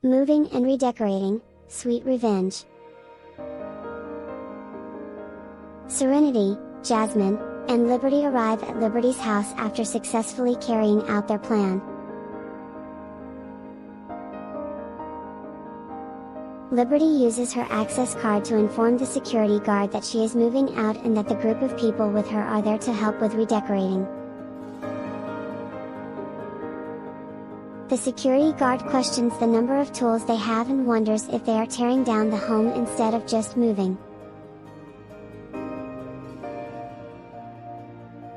Moving and redecorating, sweet revenge. Serenity, Jasmine, and Liberty arrive at Liberty's house after successfully carrying out their plan. Liberty uses her access card to inform the security guard that she is moving out and that the group of people with her are there to help with redecorating. The security guard questions the number of tools they have and wonders if they are tearing down the home instead of just moving.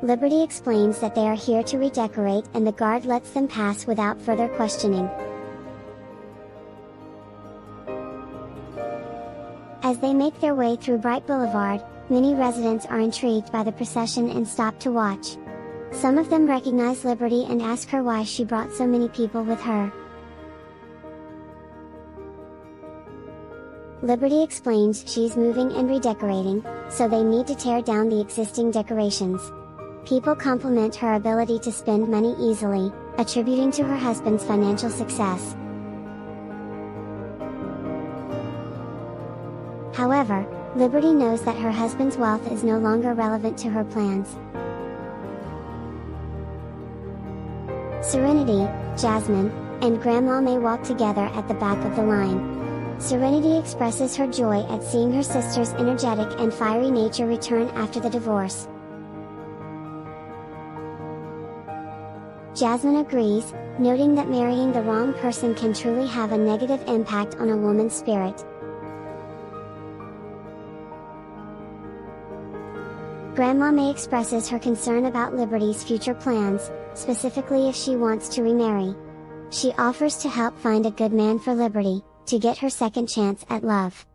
Liberty explains that they are here to redecorate and the guard lets them pass without further questioning. As they make their way through Bright Boulevard, many residents are intrigued by the procession and stop to watch. Some of them recognize Liberty and ask her why she brought so many people with her. Liberty explains she's moving and redecorating, so they need to tear down the existing decorations. People compliment her ability to spend money easily, attributing to her husband's financial success. However, Liberty knows that her husband's wealth is no longer relevant to her plans. Serenity, Jasmine, and Grandma may walk together at the back of the line. Serenity expresses her joy at seeing her sister's energetic and fiery nature return after the divorce. Jasmine agrees, noting that marrying the wrong person can truly have a negative impact on a woman's spirit. Grandma May expresses her concern about Liberty's future plans, specifically if she wants to remarry. She offers to help find a good man for Liberty, to get her second chance at love.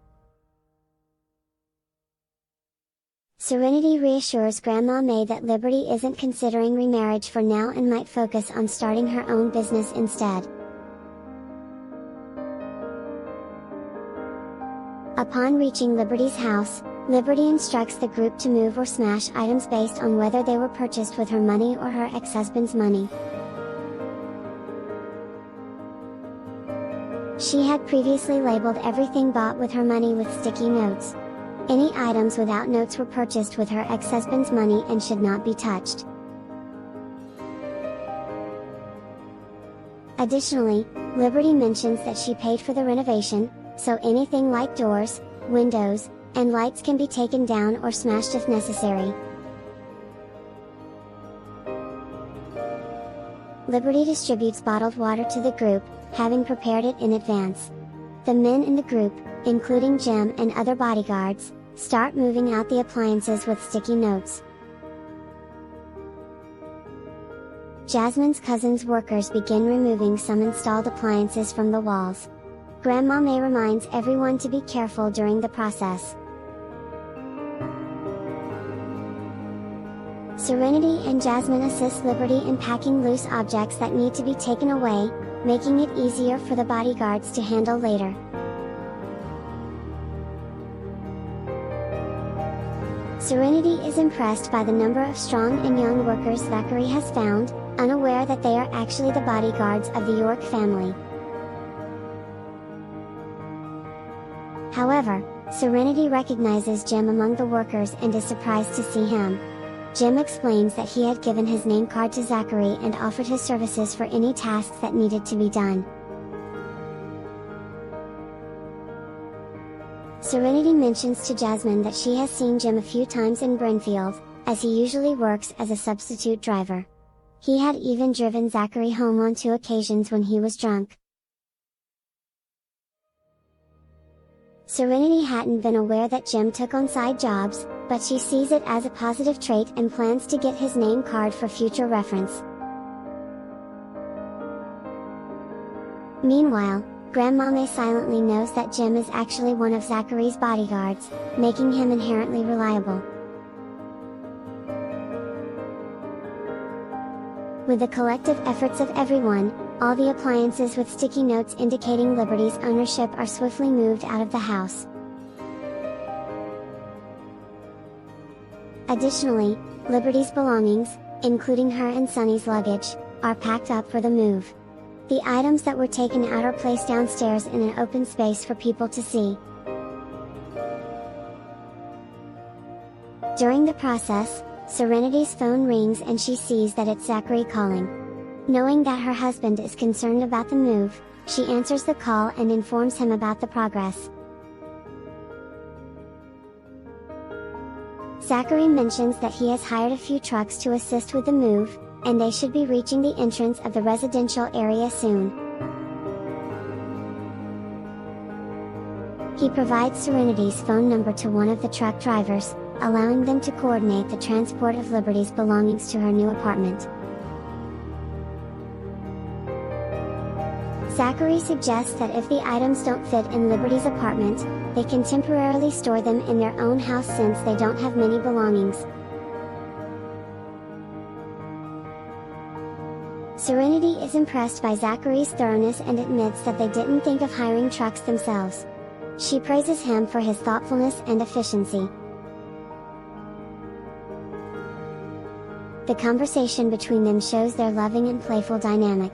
Serenity reassures Grandma May that Liberty isn't considering remarriage for now and might focus on starting her own business instead. Upon reaching Liberty's house, Liberty instructs the group to move or smash items based on whether they were purchased with her money or her ex-husband's money. She had previously labeled everything bought with her money with sticky notes. Any items without notes were purchased with her ex-husband's money and should not be touched. Additionally, Liberty mentions that she paid for the renovation, so anything like doors, windows, and lights can be taken down or smashed if necessary. Liberty distributes bottled water to the group, having prepared it in advance. The men in the group, including Jim and other bodyguards, start moving out the appliances with sticky notes. Jasmine's cousin's workers begin removing some installed appliances from the walls. Grandma May reminds everyone to be careful during the process. Serenity and Jasmine assist Liberty in packing loose objects that need to be taken away, making it easier for the bodyguards to handle later. Serenity is impressed by the number of strong and young workers Zachary has found, unaware that they are actually the bodyguards of the York family. However, Serenity recognizes Jim among the workers and is surprised to see him. Jim explains that he had given his name card to Zachary and offered his services for any tasks that needed to be done. Serenity mentions to Jasmine that she has seen Jim a few times in Brenfield, as he usually works as a substitute driver. He had even driven Zachary home on 2 occasions when he was drunk. Serenity hadn't been aware that Jim took on side jobs, but she sees it as a positive trait and plans to get his name card for future reference. Meanwhile, Grandma May silently knows that Jim is actually one of Zachary's bodyguards, making him inherently reliable. With the collective efforts of everyone, all the appliances with sticky notes indicating Liberty's ownership are swiftly moved out of the house. Additionally, Liberty's belongings, including her and Sonny's luggage, are packed up for the move. The items that were taken out are placed downstairs in an open space for people to see. During the process, Serenity's phone rings and she sees that it's Zachary calling. Knowing that her husband is concerned about the move, she answers the call and informs him about the progress. Zachary mentions that he has hired a few trucks to assist with the move, and they should be reaching the entrance of the residential area soon. He provides Serenity's phone number to one of the truck drivers, allowing them to coordinate the transport of Liberty's belongings to her new apartment. Zachary suggests that if the items don't fit in Liberty's apartment, they can temporarily store them in their own house since they don't have many belongings. Serenity is impressed by Zachary's thoroughness and admits that they didn't think of hiring trucks themselves. She praises him for his thoughtfulness and efficiency. The conversation between them shows their loving and playful dynamic.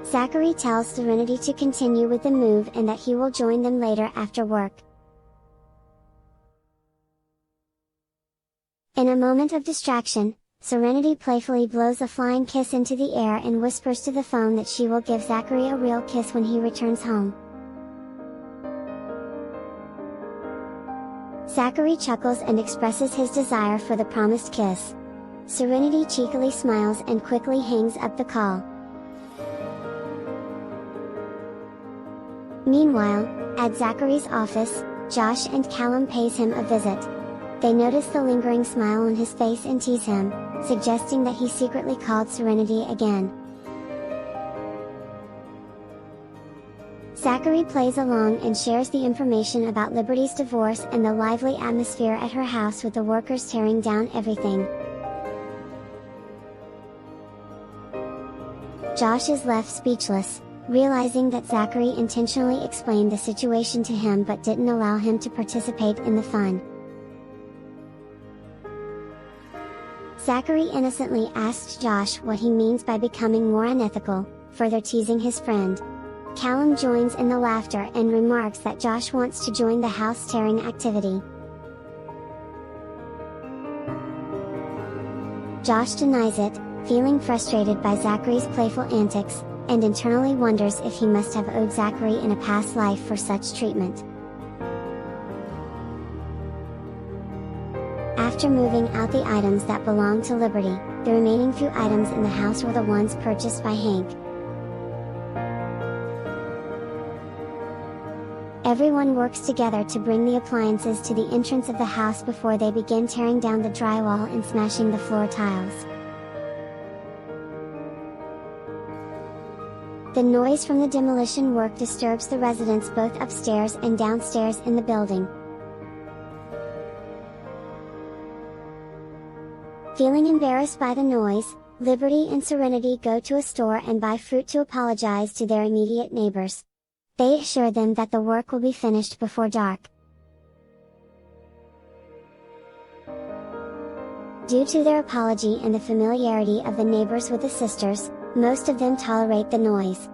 Zachary tells Serenity to continue with the move and that he will join them later after work. In a moment of distraction, Serenity playfully blows a flying kiss into the air and whispers to the phone that she will give Zachary a real kiss when he returns home. Zachary chuckles and expresses his desire for the promised kiss. Serenity cheekily smiles and quickly hangs up the call. Meanwhile, at Zachary's office, Josh and Callum pays him a visit. They notice the lingering smile on his face and tease him, suggesting that he secretly called Serenity again. Zachary plays along and shares the information about Liberty's divorce and the lively atmosphere at her house with the workers tearing down everything. Josh is left speechless, realizing that Zachary intentionally explained the situation to him but didn't allow him to participate in the fun. Zachary innocently asked Josh what he means by becoming more unethical, further teasing his friend. Callum joins in the laughter and remarks that Josh wants to join the house tearing activity. Josh denies it, feeling frustrated by Zachary's playful antics, and internally wonders if he must have owed Zachary in a past life for such treatment. After moving out the items that belonged to Liberty, the remaining few items in the house were the ones purchased by Hank. Everyone works together to bring the appliances to the entrance of the house before they begin tearing down the drywall and smashing the floor tiles. The noise from the demolition work disturbs the residents both upstairs and downstairs in the building. Feeling embarrassed by the noise, Liberty and Serenity go to a store and buy fruit to apologize to their immediate neighbors. They assure them that the work will be finished before dark. Due to their apology and the familiarity of the neighbors with the sisters, most of them tolerate the noise.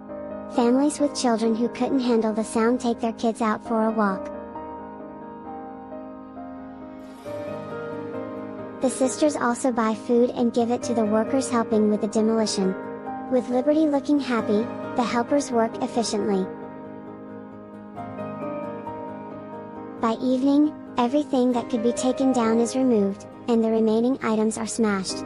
Families with children who couldn't handle the sound take their kids out for a walk. The sisters also buy food and give it to the workers helping with the demolition. With Liberty looking happy, the helpers work efficiently. By evening, everything that could be taken down is removed, and the remaining items are smashed.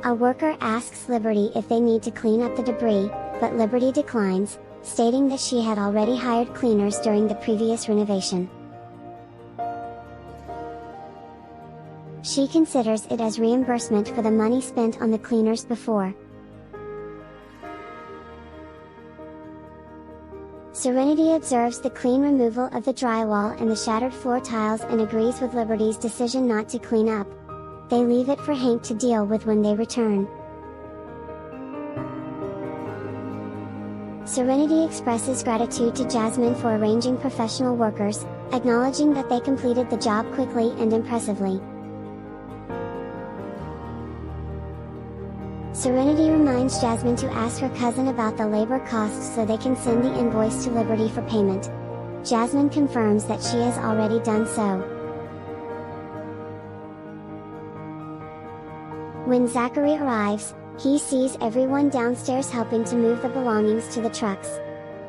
A worker asks Liberty if they need to clean up the debris, but Liberty declines, stating that she had already hired cleaners during the previous renovation. She considers it as reimbursement for the money spent on the cleaners before. Serenity observes the clean removal of the drywall and the shattered floor tiles and agrees with Liberty's decision not to clean up. They leave it for Hank to deal with when they return. Serenity expresses gratitude to Jasmine for arranging professional workers, acknowledging that they completed the job quickly and impressively. Serenity reminds Jasmine to ask her cousin about the labor costs so they can send the invoice to Liberty for payment. Jasmine confirms that she has already done so. When Zachary arrives, he sees everyone downstairs helping to move the belongings to the trucks.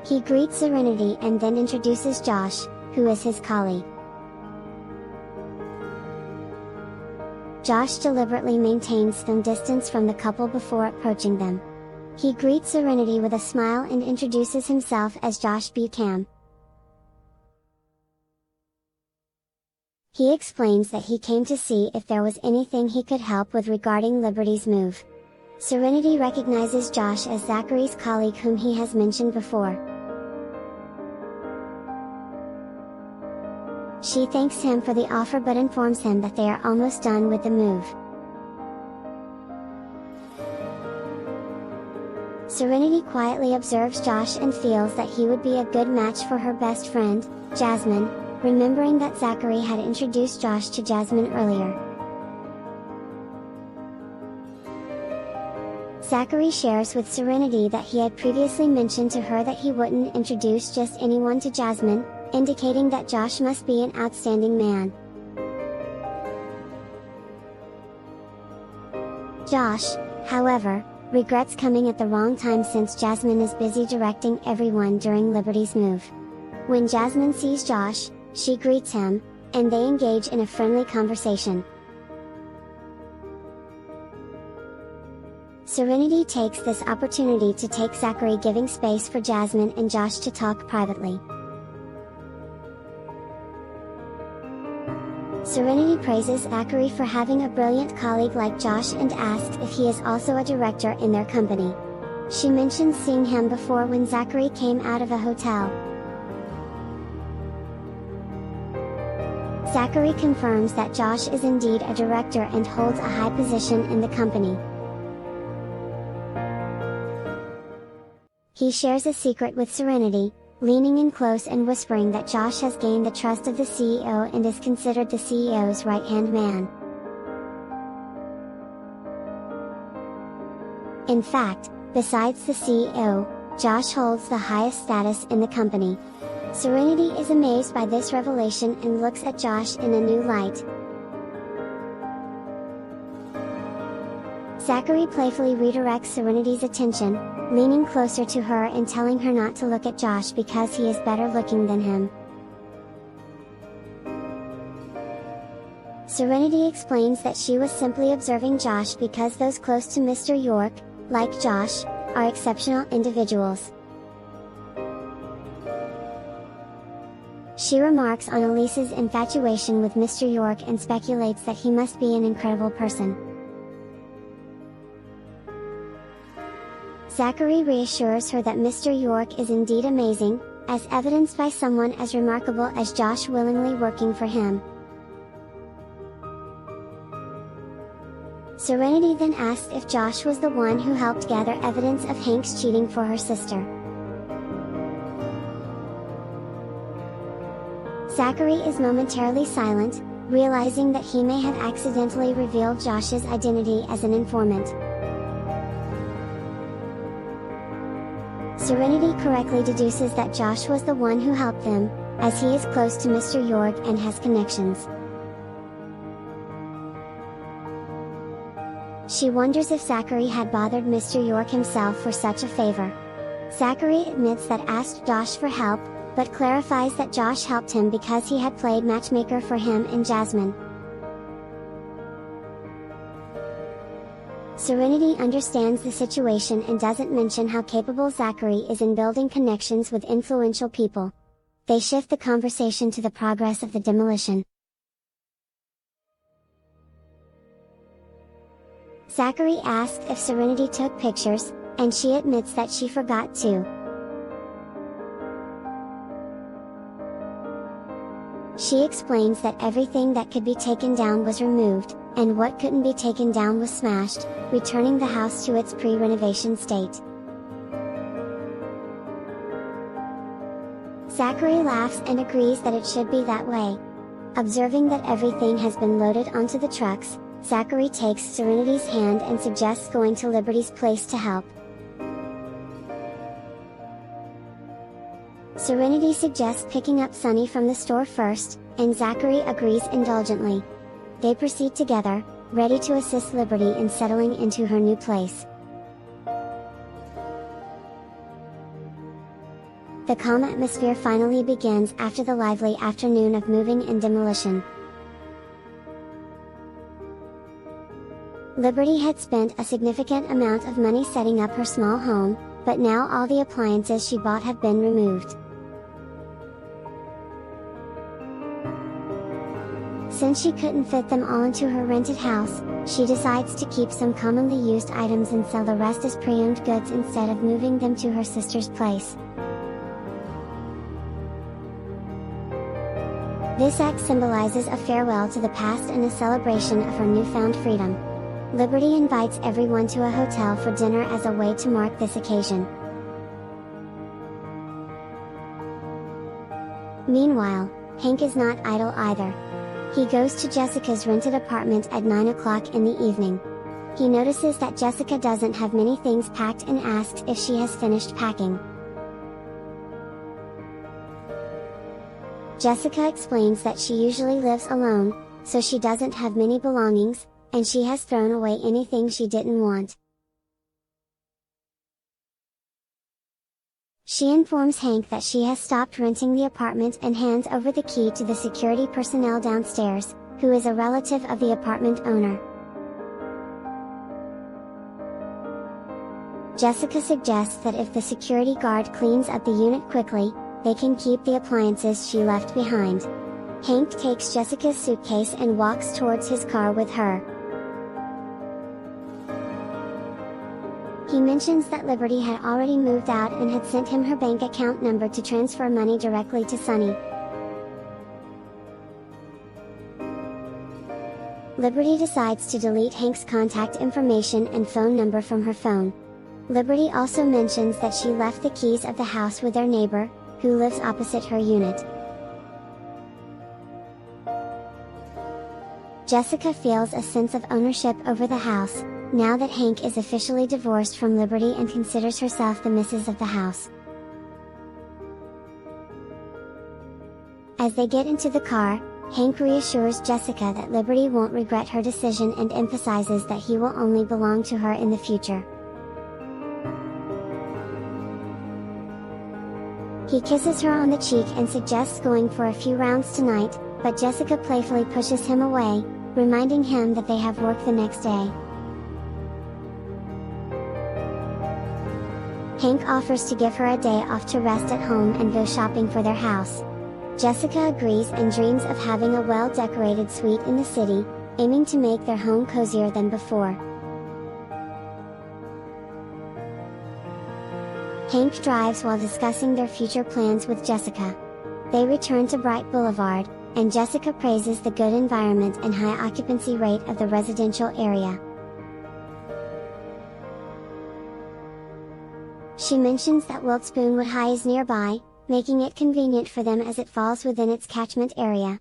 He greets Serenity and then introduces Josh, who is his colleague. Josh deliberately maintains some distance from the couple before approaching them. He greets Serenity with a smile and introduces himself as Josh Buchan. He explains that he came to see if there was anything he could help with regarding Liberty's move. Serenity recognizes Josh as Zachary's colleague whom he has mentioned before. She thanks him for the offer but informs him that they are almost done with the move. Serenity quietly observes Josh and feels that he would be a good match for her best friend, Jasmine, remembering that Zachary had introduced Josh to Jasmine earlier. Zachary shares with Serenity that he had previously mentioned to her that he wouldn't introduce just anyone to Jasmine, indicating that Josh must be an outstanding man. Josh, however, regrets coming at the wrong time since Jasmine is busy directing everyone during Liberty's move. When Jasmine sees Josh, she greets him, and they engage in a friendly conversation. Serenity takes this opportunity to take Zachary, giving space for Jasmine and Josh to talk privately. Serenity praises Zachary for having a brilliant colleague like Josh and asks if he is also a director in their company. She mentions seeing him before when Zachary came out of a hotel. Zachary confirms that Josh is indeed a director and holds a high position in the company. He shares a secret with Serenity, leaning in close and whispering that Josh has gained the trust of the CEO and is considered the CEO's right-hand man. In fact, besides the CEO, Josh holds the highest status in the company. Serenity is amazed by this revelation and looks at Josh in a new light. Zachary playfully redirects Serenity's attention, leaning closer to her and telling her not to look at Josh because he is better looking than him. Serenity explains that she was simply observing Josh because those close to Mr. York, like Josh, are exceptional individuals. She remarks on Elise's infatuation with Mr. York and speculates that he must be an incredible person. Zachary reassures her that Mr. York is indeed amazing, as evidenced by someone as remarkable as Josh willingly working for him. Serenity then asks if Josh was the one who helped gather evidence of Hank's cheating for her sister. Zachary is momentarily silent, realizing that he may have accidentally revealed Josh's identity as an informant. Serenity correctly deduces that Josh was the one who helped them, as he is close to Mr. York and has connections. She wonders if Zachary had bothered Mr. York himself for such a favor. Zachary admits that asked Josh for help, but clarifies that Josh helped him because he had played matchmaker for him and Jasmine. Serenity understands the situation and doesn't mention how capable Zachary is in building connections with influential people. They shift the conversation to the progress of the demolition. Zachary asks if Serenity took pictures, and she admits that she forgot to. She explains that everything that could be taken down was removed, and what couldn't be taken down was smashed, returning the house to its pre-renovation state. Zachary laughs and agrees that it should be that way. Observing that everything has been loaded onto the trucks, Zachary takes Serenity's hand and suggests going to Liberty's place to help. Serenity suggests picking up Sunny from the store first, and Zachary agrees indulgently. They proceed together, ready to assist Liberty in settling into her new place. The calm atmosphere finally begins after the lively afternoon of moving and demolition. Liberty had spent a significant amount of money setting up her small home, but now all the appliances she bought have been removed. Since she couldn't fit them all into her rented house, she decides to keep some commonly used items and sell the rest as pre-owned goods instead of moving them to her sister's place. This act symbolizes a farewell to the past and a celebration of her newfound freedom. Liberty invites everyone to a hotel for dinner as a way to mark this occasion. Meanwhile, Hank is not idle either. He goes to Jessica's rented apartment at 9 o'clock in the evening. He notices that Jessica doesn't have many things packed and asks if she has finished packing. Jessica explains that she usually lives alone, so she doesn't have many belongings, and she has thrown away anything she didn't want. She informs Hank that she has stopped renting the apartment and hands over the key to the security personnel downstairs, who is a relative of the apartment owner. Jessica suggests that if the security guard cleans up the unit quickly, they can keep the appliances she left behind. Hank takes Jessica's suitcase and walks towards his car with her. He mentions that Liberty had already moved out and had sent him her bank account number to transfer money directly to Sunny. Liberty decides to delete Hank's contact information and phone number from her phone. Liberty also mentions that she left the keys of the house with their neighbor, who lives opposite her unit. Jessica feels a sense of ownership over the house, now that Hank is officially divorced from Liberty and considers herself the missus of the house. As they get into the car, Hank reassures Jessica that Liberty won't regret her decision and emphasizes that he will only belong to her in the future. He kisses her on the cheek and suggests going for a few rounds tonight, but Jessica playfully pushes him away, reminding him that they have work the next day. Hank offers to give her a day off to rest at home and go shopping for their house. Jessica agrees and dreams of having a well-decorated suite in the city, aiming to make their home cozier than before. Hank drives while discussing their future plans with Jessica. They return to Bright Boulevard, and Jessica praises the good environment and high occupancy rate of the residential area. She mentions that Wilkes-Boonewood High is nearby, making it convenient for them as it falls within its catchment area.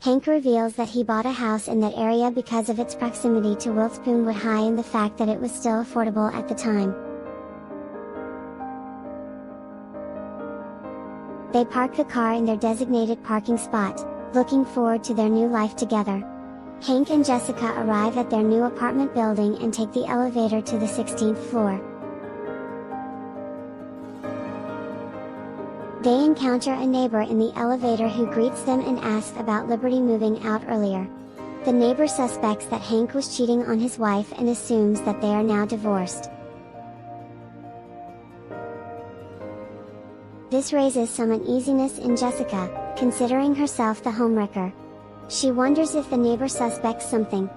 Hank reveals that he bought a house in that area because of its proximity to Wilkes-Boonewood High and the fact that it was still affordable at the time. They park the car in their designated parking spot, looking forward to their new life together. Hank and Jessica arrive at their new apartment building and take the elevator to the 16th floor. They encounter a neighbor in the elevator who greets them and asks about Liberty moving out earlier. The neighbor suspects that Hank was cheating on his wife and assumes that they are now divorced. This raises some uneasiness in Jessica, considering herself the homewrecker. She wonders if the neighbor suspects something.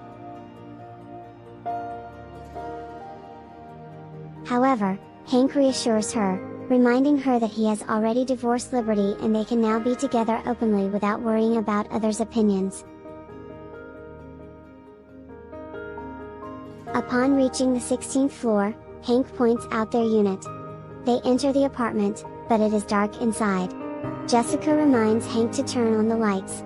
However, Hank reassures her, reminding her that he has already divorced Liberty and they can now be together openly without worrying about others' opinions. Upon reaching the 16th floor, Hank points out their unit. They enter the apartment, but it is dark inside. Jessica reminds Hank to turn on the lights,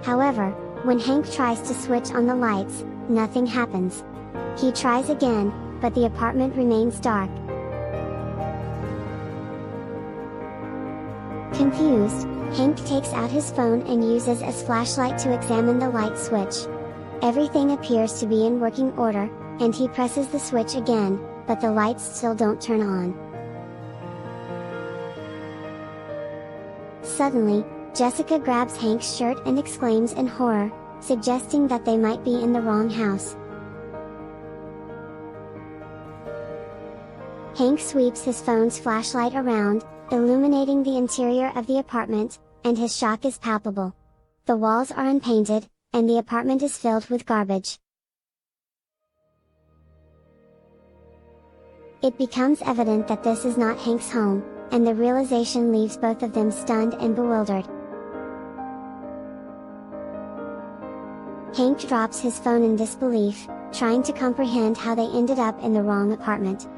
However, when Hank tries to switch on the lights, nothing happens. He tries again, but the apartment remains dark. Confused, Hank takes out his phone and uses as flashlight to examine the light switch. Everything appears to be in working order, and he presses the switch again, but the lights still don't turn on. Suddenly, Jessica grabs Hank's shirt and exclaims in horror, suggesting that they might be in the wrong house. Hank sweeps his phone's flashlight around, illuminating the interior of the apartment, and his shock is palpable. The walls are unpainted, and the apartment is filled with garbage. It becomes evident that this is not Hank's home, and the realization leaves both of them stunned and bewildered. Hank drops his phone in disbelief, trying to comprehend how they ended up in the wrong apartment.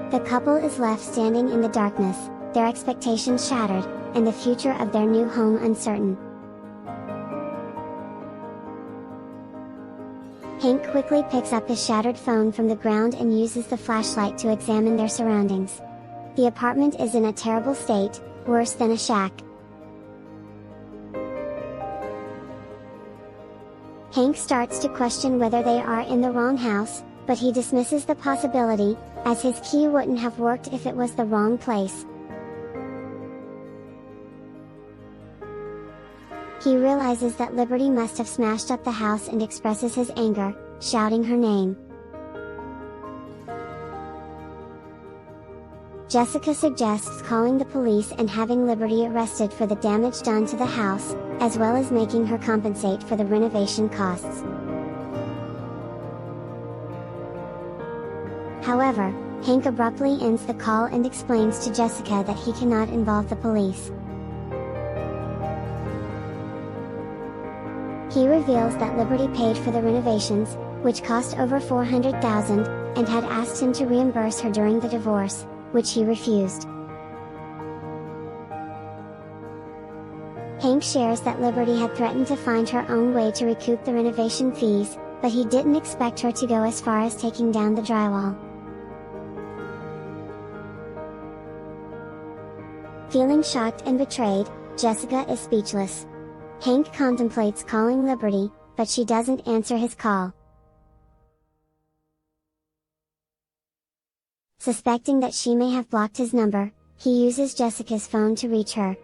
The couple is left standing in the darkness, their expectations shattered, and the future of their new home uncertain. Hank quickly picks up his shattered phone from the ground and uses the flashlight to examine their surroundings. The apartment is in a terrible state, worse than a shack. Hank starts to question whether they are in the wrong house, but he dismisses the possibility, as his key wouldn't have worked if it was the wrong place. He realizes that Liberty must have smashed up the house and expresses his anger, shouting her name. Jessica suggests calling the police and having Liberty arrested for the damage done to the house, as well as making her compensate for the renovation costs. However, Hank abruptly ends the call and explains to Jessica that he cannot involve the police. He reveals that Liberty paid for the renovations, which cost over $400,000, and had asked him to reimburse her during the divorce, which he refused. Hank shares that Liberty had threatened to find her own way to recoup the renovation fees, but he didn't expect her to go as far as taking down the drywall. Feeling shocked and betrayed, Jessica is speechless. Hank contemplates calling Liberty, but she doesn't answer his call. Suspecting that she may have blocked his number, he uses Jessica's phone to reach her.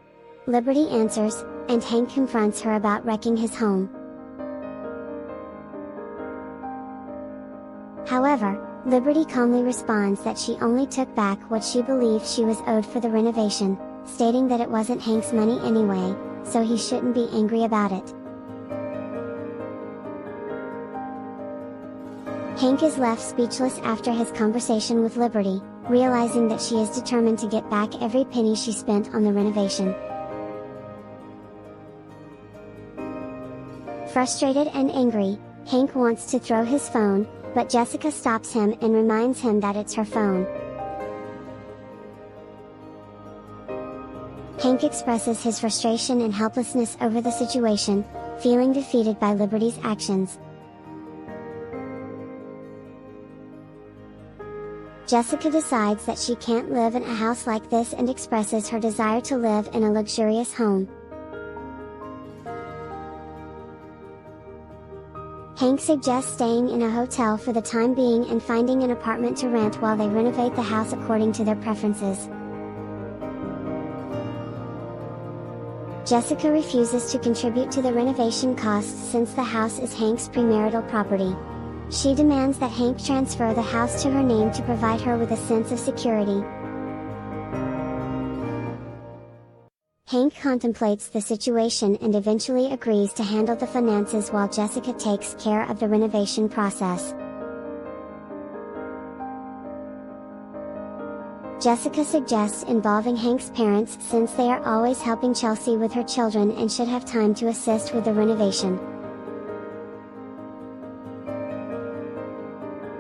Liberty answers, and Hank confronts her about wrecking his home. However, Liberty calmly responds that she only took back what she believed she was owed for the renovation, stating that it wasn't Hank's money anyway, so he shouldn't be angry about it. Hank is left speechless after his conversation with Liberty, realizing that she is determined to get back every penny she spent on the renovation. Frustrated and angry, Hank wants to throw his phone, but Jessica stops him and reminds him that it's her phone. Hank expresses his frustration and helplessness over the situation, feeling defeated by Liberty's actions. Jessica decides that she can't live in a house like this and expresses her desire to live in a luxurious home. Hank suggests staying in a hotel for the time being and finding an apartment to rent while they renovate the house according to their preferences. Jessica refuses to contribute to the renovation costs since the house is Hank's premarital property. She demands that Hank transfer the house to her name to provide her with a sense of security. Hank contemplates the situation and eventually agrees to handle the finances while Jessica takes care of the renovation process. Jessica suggests involving Hank's parents since they are always helping Chelsea with her children and should have time to assist with the renovation.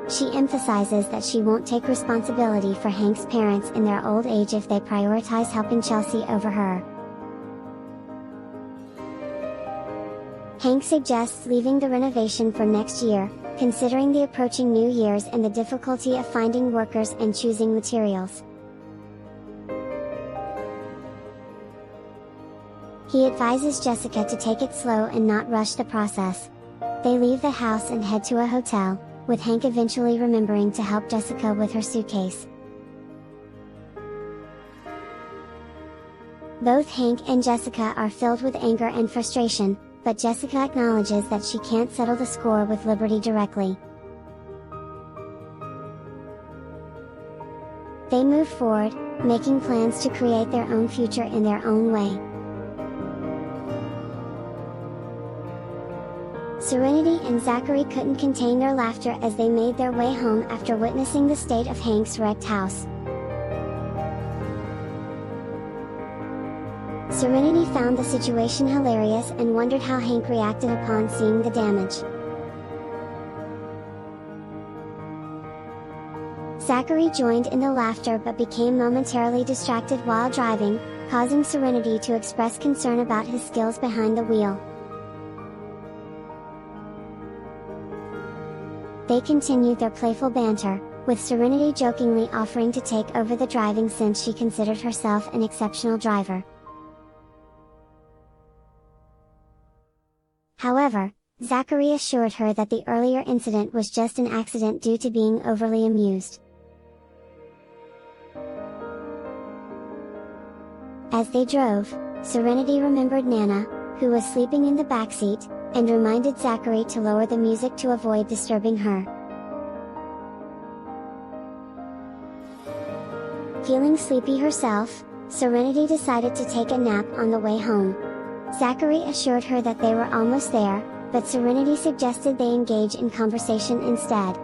She emphasizes that she won't take responsibility for Hank's parents in their old age if they prioritize helping Chelsea over her. Hank suggests leaving the renovation for next year, considering the approaching New Year's and the difficulty of finding workers and choosing materials. He advises Jessica to take it slow and not rush the process. They leave the house and head to a hotel, with Hank eventually remembering to help Jessica with her suitcase. Both Hank and Jessica are filled with anger and frustration, but Jessica acknowledges that she can't settle the score with Liberty directly. They move forward, making plans to create their own future in their own way. Serenity and Zachary couldn't contain their laughter as they made their way home after witnessing the state of Hank's wrecked house. Serenity found the situation hilarious and wondered how Hank reacted upon seeing the damage. Zachary joined in the laughter but became momentarily distracted while driving, causing Serenity to express concern about his skills behind the wheel. They continued their playful banter, with Serenity jokingly offering to take over the driving since she considered herself an exceptional driver. However, Zachary assured her that the earlier incident was just an accident due to being overly amused. As they drove, Serenity remembered Nana, who was sleeping in the backseat, and reminded Zachary to lower the music to avoid disturbing her. Feeling sleepy herself, Serenity decided to take a nap on the way home. Zachary assured her that they were almost there, but Serenity suggested they engage in conversation instead.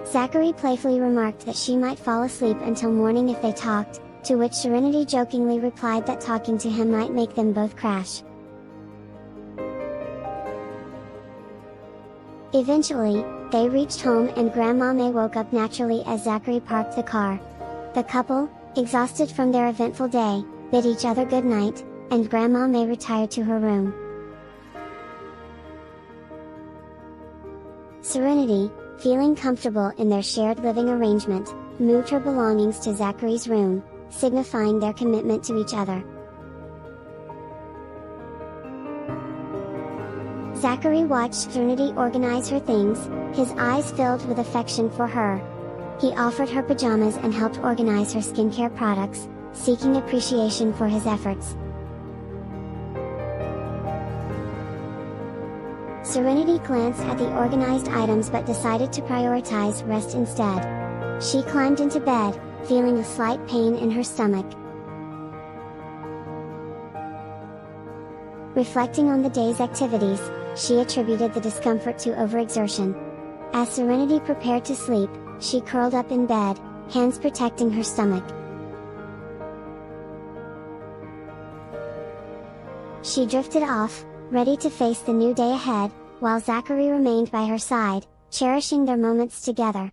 Zachary playfully remarked that she might fall asleep until morning if they talked, to which Serenity jokingly replied that talking to him might make them both crash. Eventually, they reached home and Grandma May woke up naturally as Zachary parked the car. The couple, exhausted from their eventful day, bid each other good night, and Grandma May retired to her room. Serenity, feeling comfortable in their shared living arrangement, moved her belongings to Zachary's room, signifying their commitment to each other. Zachary watched Serenity organize her things, his eyes filled with affection for her. He offered her pajamas and helped organize her skincare products, seeking appreciation for his efforts. Serenity glanced at the organized items but decided to prioritize rest instead. She climbed into bed, feeling a slight pain in her stomach. Reflecting on the day's activities, she attributed the discomfort to overexertion. As Serenity prepared to sleep, she curled up in bed, hands protecting her stomach. She drifted off, ready to face the new day ahead, while Zachary remained by her side, cherishing their moments together.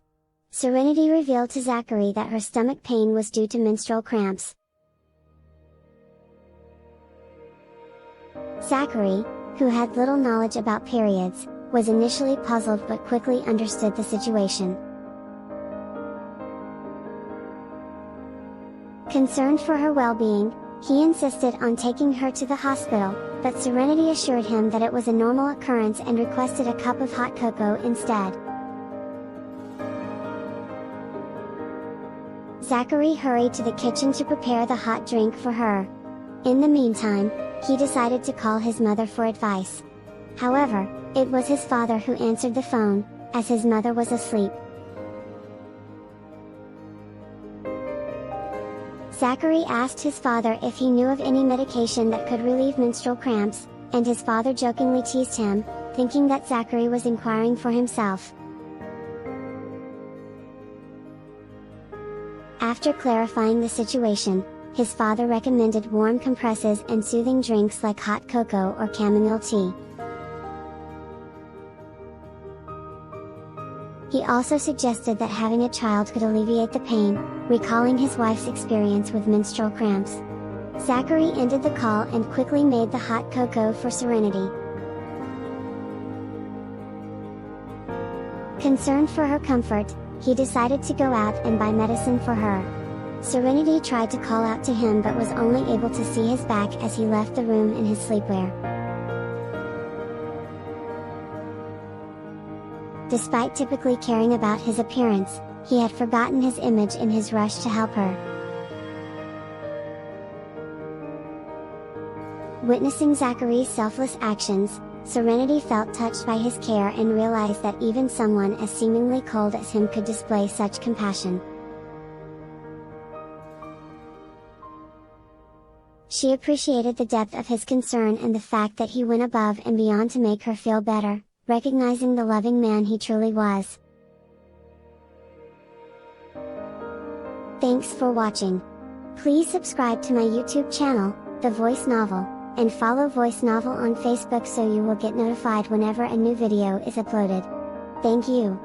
Serenity revealed to Zachary that her stomach pain was due to menstrual cramps. Zachary, who had little knowledge about periods, was initially puzzled but quickly understood the situation. Concerned for her well-being, he insisted on taking her to the hospital, but Serenity assured him that it was a normal occurrence and requested a cup of hot cocoa instead. Zachary hurried to the kitchen to prepare the hot drink for her. In the meantime, he decided to call his mother for advice. However, it was his father who answered the phone, as his mother was asleep. Zachary asked his father if he knew of any medication that could relieve menstrual cramps, and his father jokingly teased him, thinking that Zachary was inquiring for himself. After clarifying the situation, his father recommended warm compresses and soothing drinks like hot cocoa or chamomile tea. He also suggested that having a child could alleviate the pain, recalling his wife's experience with menstrual cramps. Zachary ended the call and quickly made the hot cocoa for Serenity. Concerned for her comfort, he decided to go out and buy medicine for her. Serenity tried to call out to him but was only able to see his back as he left the room in his sleepwear. Despite typically caring about his appearance, he had forgotten his image in his rush to help her. Witnessing Zachary's selfless actions, Serenity felt touched by his care and realized that even someone as seemingly cold as him could display such compassion. She appreciated the depth of his concern and the fact that he went above and beyond to make her feel better, recognizing the loving man he truly was. Thanks for watching. Please subscribe to my YouTube channel, The Voice Novel, and follow Voice Novel on Facebook so you will get notified whenever a new video is uploaded. Thank you.